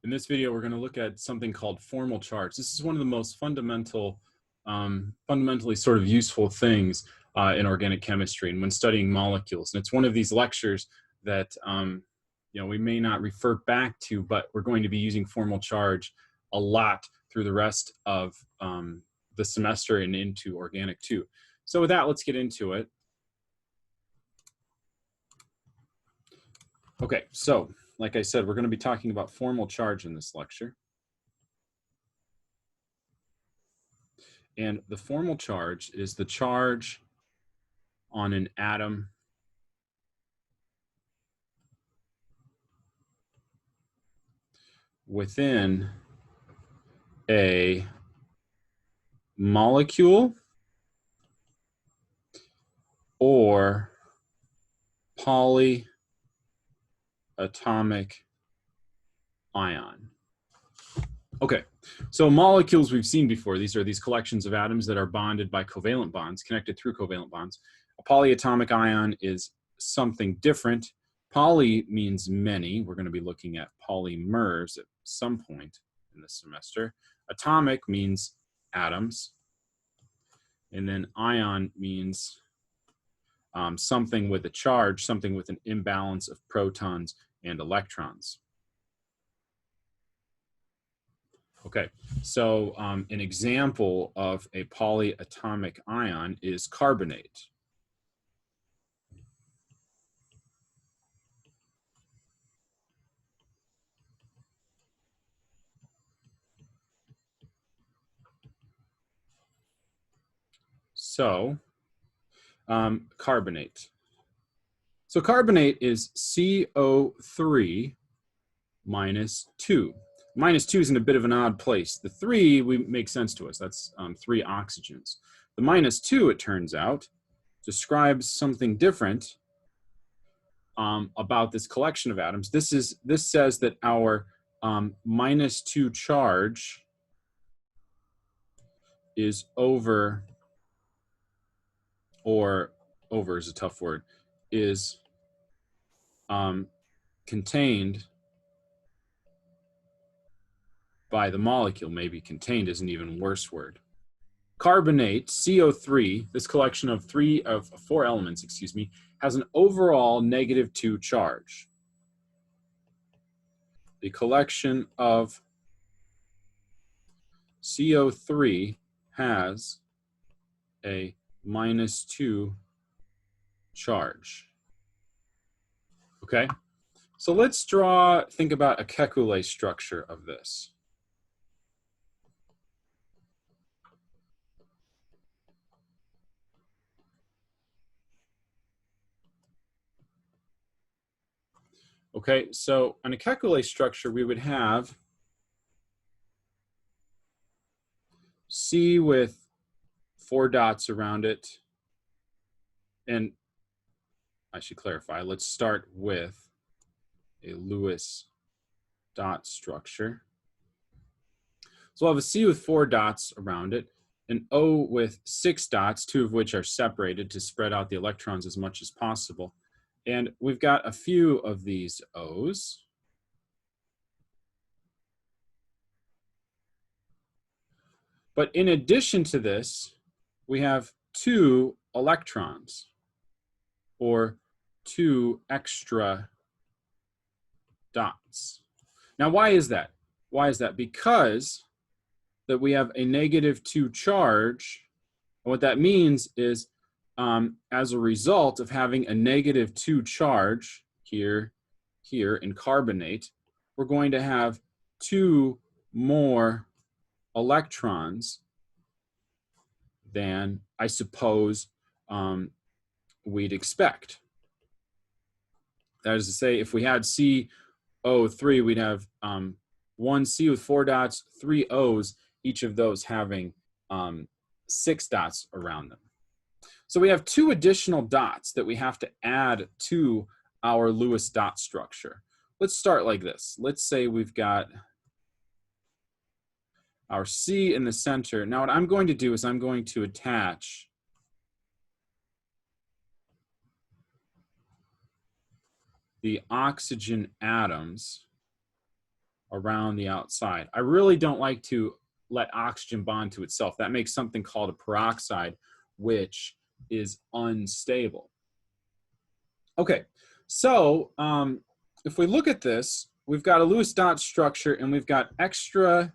In this video, we're going to look at something called formal charge. This is one of the most fundamentally sort of useful things in organic chemistry and when studying molecules. And it's one of these lectures that we may not refer back to, but we're going to be using formal charge a lot through the rest of the semester and into Organic 2. So with that, let's get into it. Okay, so like I said, we're going to be talking about formal charge in this lecture. And the formal charge is the charge on an atom within a molecule or polyatomic ion. Okay, so molecules we've seen before. These are these collections of atoms that are bonded by covalent bonds, connected through covalent bonds. A polyatomic ion is something different. Poly means many. We're going to be looking at polymers at some point in this semester. Atomic means atoms. And then ion means something with a charge, something with an imbalance of protons and electrons. Okay, so an example of a polyatomic ion is carbonate. So, carbonate. So carbonate is CO3 minus 2. Minus 2 is in a bit of an odd place. The 3 makes sense to us. That's 3 oxygens. The minus 2, it turns out, describes something different about this collection of atoms. This says that our minus 2 charge is over, or over is a tough word, is contained by the molecule. Maybe contained is an even worse word. Carbonate, CO3, this collection of four elements, has an overall -2 charge. The collection of CO3 has a -2 charge. Okay, so let's think about a Kekulé structure of this. Okay, so on a Kekulé structure, we would have C with 4 dots around it. And I should clarify, let's start with a Lewis dot structure. So we'll have a C with 4 dots around it, an O with 6 dots, 2 of which are separated to spread out the electrons as much as possible. And we've got a few of these O's. But in addition to this, we have 2 electrons, or 2 extra dots. Now, why is that? Why is that? Because that we have a -2 charge. And what that means is as a result of having a -2 charge here in carbonate, we're going to have 2 more electrons than I suppose we'd expect. That is to say, if we had CO3, we'd have 1 C with 4 dots, 3 O's, each of those having 6 dots around them. So we have 2 additional dots that we have to add to our Lewis dot structure. Let's start like this. Let's say we've got our C in the center. Now what I'm going to do is I'm going to attach the oxygen atoms around the outside. I really don't like to let oxygen bond to itself. That makes something called a peroxide, which is unstable. Okay, so if we look at this, we've got a Lewis dot structure and we've got extra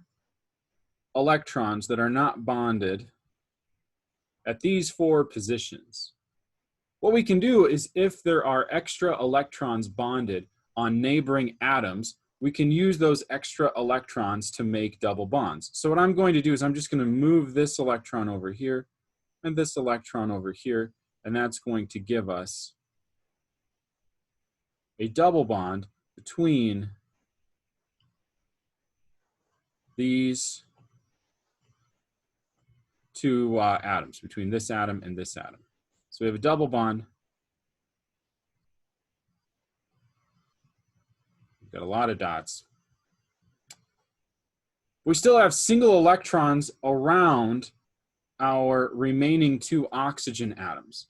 electrons that are not bonded at these 4 positions. What we can do is if there are extra electrons bonded on neighboring atoms, we can use those extra electrons to make double bonds. So what I'm going to do is I'm just going to move this electron over here and this electron over here, and that's going to give us a double bond between these 2 atoms, between this atom and this atom. So we have a double bond. We've got a lot of dots. We still have single electrons around our remaining 2 oxygen atoms.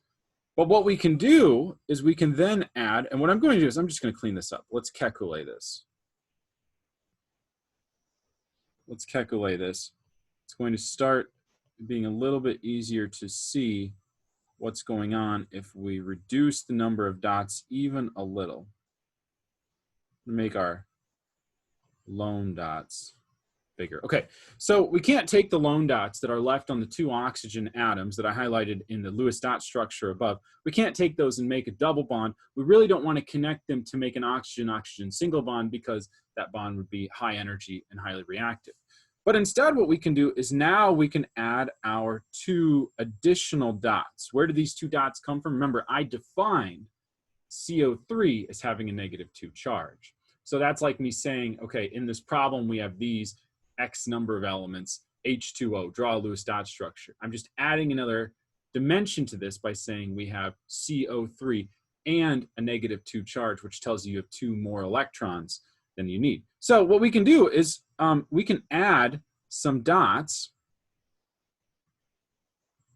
But what we can do is we can then add, and what I'm going to do is I'm just going to clean this up. Let's calculate this. Let's calculate this. It's going to start being a little bit easier to see what's going on if we reduce the number of dots even a little. Make our lone dots bigger. Okay, so we can't take the lone dots that are left on the 2 oxygen atoms that I highlighted in the Lewis dot structure above. We can't take those and make a double bond. We really don't want to connect them to make an oxygen-oxygen single bond because that bond would be high energy and highly reactive. But instead what we can do is now we can add our 2 additional dots. Where do these 2 dots come from? Remember, I defined CO3 as having a -2 charge. So that's like me saying, okay, in this problem we have these X number of elements, H2O, draw a Lewis dot structure. I'm just adding another dimension to this by saying we have CO3 and a -2 charge, which tells you have 2 more electrons than you need. So what we can do is we can add some dots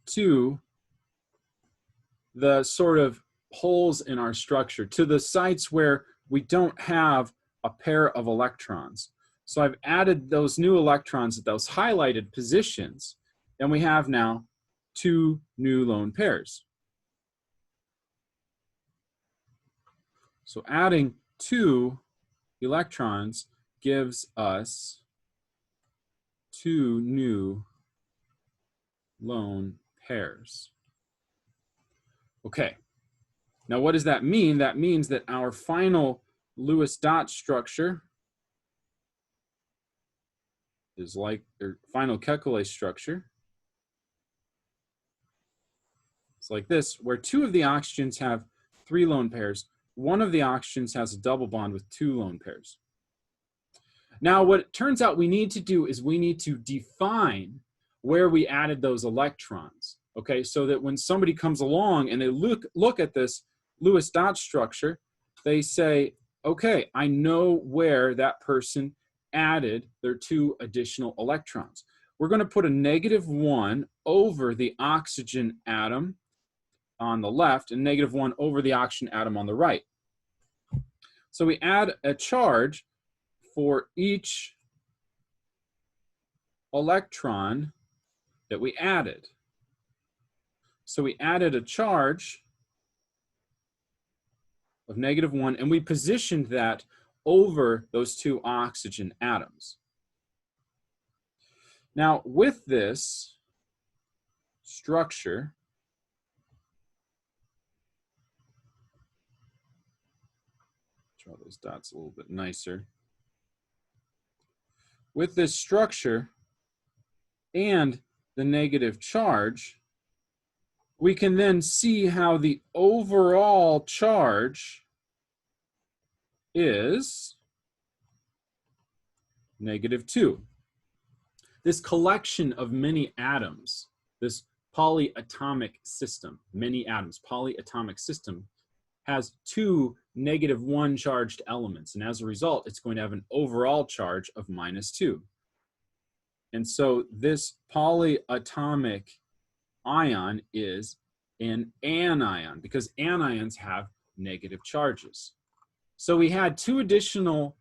to the sort of holes in our structure, to the sites where we don't have a pair of electrons. So I've added those new electrons at those highlighted positions, and we have now 2 new lone pairs. So adding 2 electrons gives us 2 new lone pairs. Okay, now what does that mean? That means that our final Lewis dot structure is like their final Kekulé structure. It's like this, where 2 of the oxygens have 3 lone pairs. 1 of the oxygens has a double bond with 2 lone pairs. Now, what it turns out we need to do is we need to define where we added those electrons, okay? So that when somebody comes along and they look at this Lewis dot structure, they say, okay, I know where that person added their 2 additional electrons. We're going to put a -1 over the oxygen atom on the left and -1 over the oxygen atom on the right. So we add a charge for each electron that we added. So we added a charge of -1, and we positioned that over those 2 oxygen atoms. Now, with this structure, draw those dots a little bit nicer. With this structure and the negative charge, we can then see how the overall charge is -2. This collection of many atoms, this polyatomic system, many atoms, polyatomic system, has 2 -1 charged elements. And as a result, it's going to have an overall charge of -2. And so this polyatomic ion is an anion because anions have negative charges. So we had 2 additional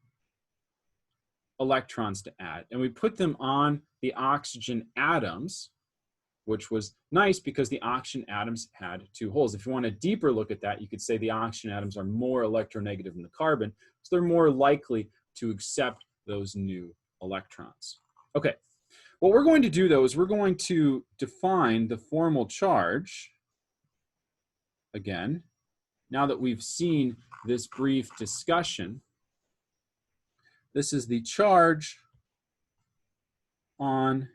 electrons to add, and we put them on the oxygen atoms, which was nice because the oxygen atoms had 2 holes. If you want a deeper look at that, you could say the oxygen atoms are more electronegative than the carbon, so they're more likely to accept those new electrons. Okay, what we're going to do though is we're going to define the formal charge again. Now that we've seen this brief discussion, this is the charge on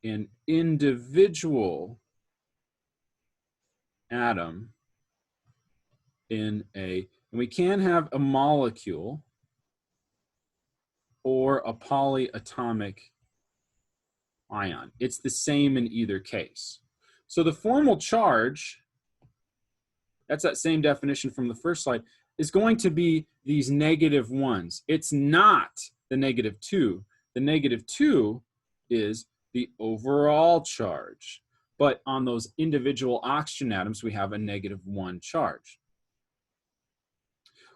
an individual atom in and we can have a molecule or a polyatomic ion. It's the same in either case. So the formal charge, that's that same definition from the first slide, is going to be these negative ones. It's not the -2. The -2 is the overall charge. But on those individual oxygen atoms, we have a -1 charge.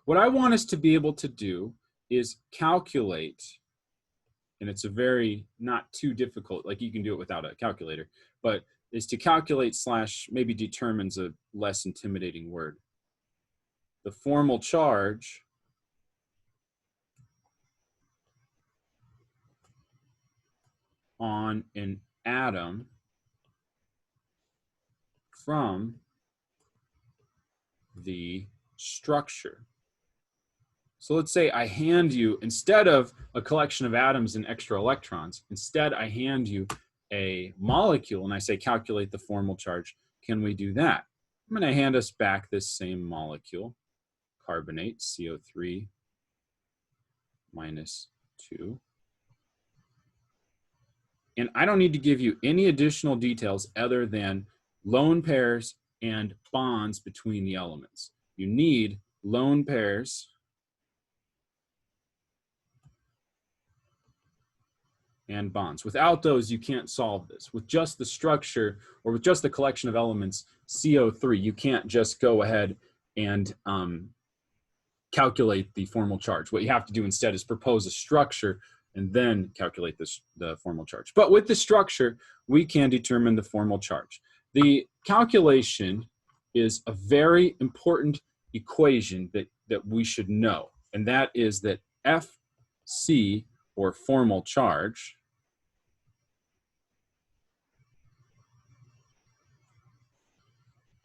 What I want us to be able to do is calculate, and it's a very not too difficult, like you can do it without a calculator, but is to calculate / maybe determines a less intimidating word. The formal charge on an atom from the structure. So let's say I hand you, instead of a collection of atoms and extra electrons, instead I hand you a molecule and I say calculate the formal charge. Can we do that? I'm going to hand us back this same molecule, carbonate, CO3 -2. And I don't need to give you any additional details other than lone pairs and bonds between the elements. You need lone pairs and bonds. Without those, you can't solve this. With just the structure or with just the collection of elements, CO3, you can't just go ahead and calculate the formal charge. What you have to do instead is propose a structure and then calculate the formal charge. But with the structure, we can determine the formal charge. The calculation is a very important equation that we should know, and that is that Fc, or formal charge,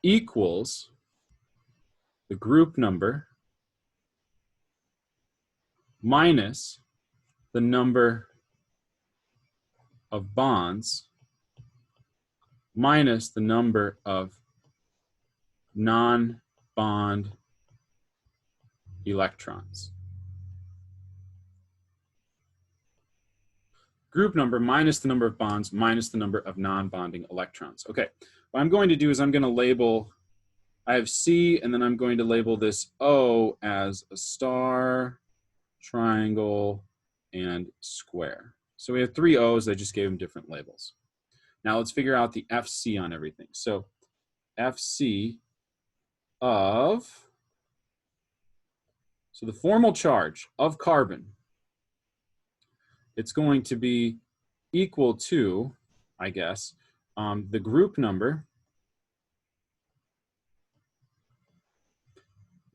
equals the group number minus the number of bonds minus the number of non-bond electrons. Group number minus the number of bonds minus the number of non-bonding electrons. Okay, what I'm going to do is I'm going to label, I have C, and then I'm going to label this O as a star, triangle, and square. So we have 3 O's, I just gave them different labels. Now let's figure out the Fc on everything. So Fc of, so the formal charge of carbon, it's going to be equal to, I guess, the group number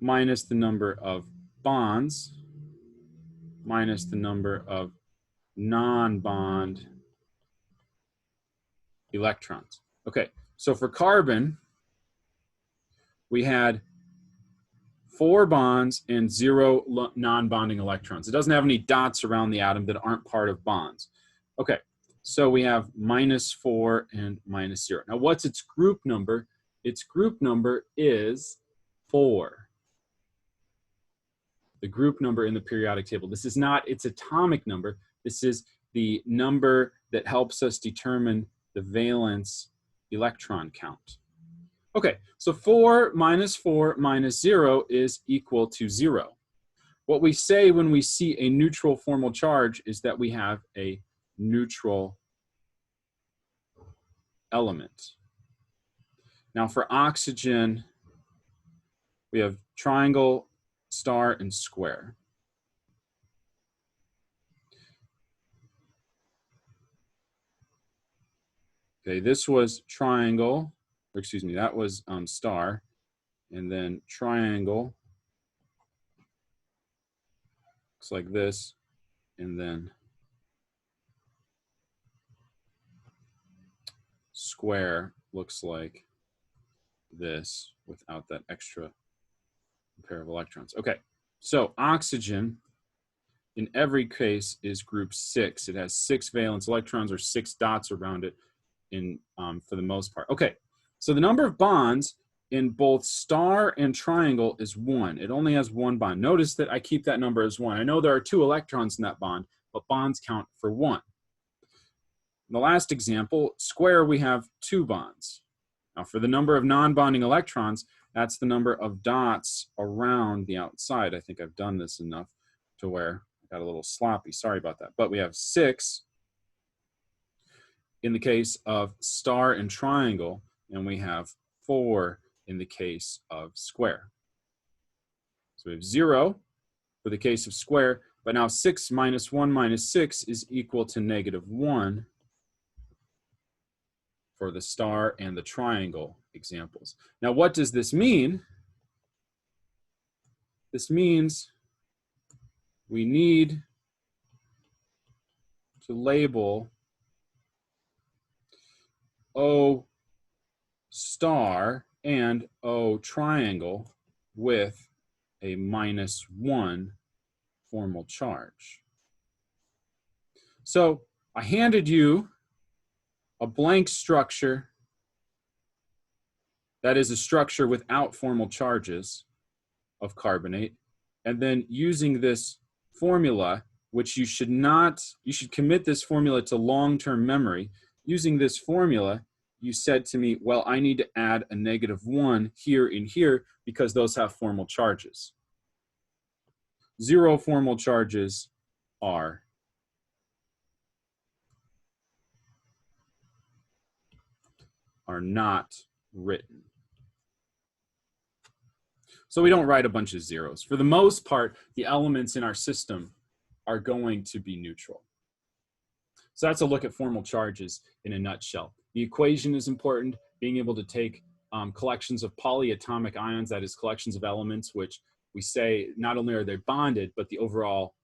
minus the number of bonds minus the number of non-bond electrons. Okay, so for carbon, we had 4 bonds and 0 non-bonding electrons. It doesn't have any dots around the atom that aren't part of bonds. Okay, so we have -4 and -0. Now what's its group number? Its group number is 4. The group number in the periodic table. This is not its atomic number. This is the number that helps us determine the valence electron count. Okay, so 4 minus 4 minus 0 is equal to 0. What we say when we see a neutral formal charge is that we have a neutral element. Now for oxygen, we have triangle, star, and square. Okay, this was triangle, or excuse me, that was star, and then triangle looks like this, and then square looks like this without that extra pair of electrons. Okay, so oxygen in every case is group 6. It has 6 valence electrons or 6 dots around it in for the most part. Okay, so the number of bonds in both star and triangle is 1. It only has 1 bond. Notice that I keep that number as 1. I know there are 2 electrons in that bond, but bonds count for 1. In the last example, square, we have 2 bonds. Now for the number of non-bonding electrons, that's the number of dots around the outside. I think I've done this enough to where I got a little sloppy. Sorry about that. But we have 6 in the case of star and triangle, and we have 4 in the case of square. So we have 0 for the case of square, but now 6 minus 1 minus 6 is equal to -1 for the star and the triangle examples. Now, what does this mean? This means we need to label O star and O triangle with a -1 formal charge. So I handed you a blank structure that is a structure without formal charges of carbonate, and then using this formula, which you should commit this formula to long-term memory. Using this formula, you said to me, well, I need to add a -1 here and here because those have formal charges. 0 formal charges are not written. So we don't write a bunch of zeros. For the most part, the elements in our system are going to be neutral. So that's a look at formal charges in a nutshell. The equation is important, being able to take collections of polyatomic ions, that is collections of elements, which we say not only are they bonded, but the overall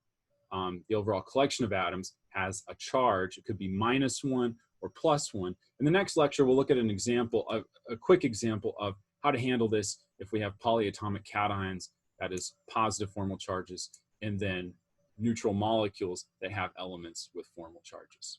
collection of atoms has a charge. It could be -1 or +1. In the next lecture, we'll look at an example, a quick example of how to handle this if we have polyatomic cations, that is positive formal charges, and then neutral molecules that have elements with formal charges.